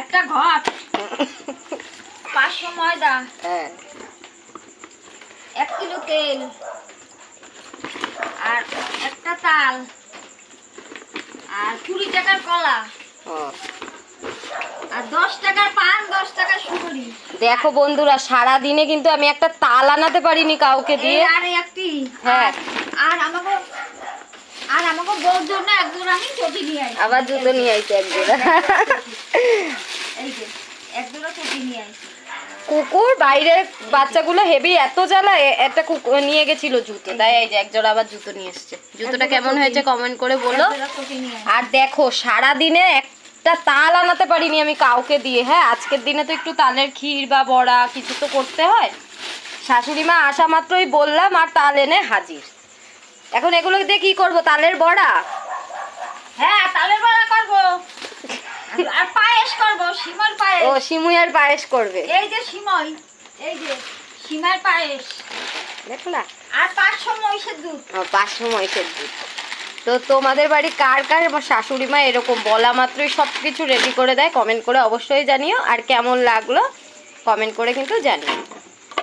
একটা ঘট, 500 ময়দা, হ্যাঁ 1 কিলো তেল, আর একটা তাল, আর 20 টাকার কলা, ও আর 10 টাকার পান, 10 টাকার সুপারি। দেখো বন্ধুরা, সারা দিনে কিন্তু আমি একটা তাল আনাতে পারিনি কাউকে দিয়ে। আর একটি, হ্যাঁ আর আমাকে বউর জন্য একজোড়া আমি চটি নিয়ে আইছি। আবার জুতো নিয়ে আইছে একজোড়া। এই যে একজোড়া চটি নিয়ে আইছি। কুকুর বাইরের বাচ্চাগুলো হেভি এত জ্বালা, একটা কুকুর নিয়ে গেছিল জুতো, তাই এই যে একজোড়া আবার জুতো নিয়ে এসছে। জুতোটা কেমন হয়েছে কমেন্ট করে বলো। আর দেখো সারা দিনে একটা তাল আনাতে পারিনি আমি কাউকে দিয়ে। হ্যাঁ আজকের দিনে তো একটু তালের ক্ষীর বা বড়া কিছু তো করতে হয়। শাশুড়ি মা আসা মাত্রই বললাম আর তাল এনে হাজির। এখন এগুলো দিয়ে কি করবো? তালের বড়া? হ্যাঁ তালের বড়া করবো, আর পায়েস করবো, সিমার পায়েস। ও সিমুই আর পায়েস করবে। এই যে সিমাই, এই যে সিমার পায়েস, দেখলা? আর 500 মহিষের দুধ। 500 মহিষের দুধ। তো তোমাদের বাড়ি কার কার শাশুড়ি মা এরকম বলা মাত্রই সব কিছু রেডি করে দেয়? কমেন্ট করে অবশ্যই জানিও। আর কেমন লাগলো কমেন্ট করে কিন্তু জানিও।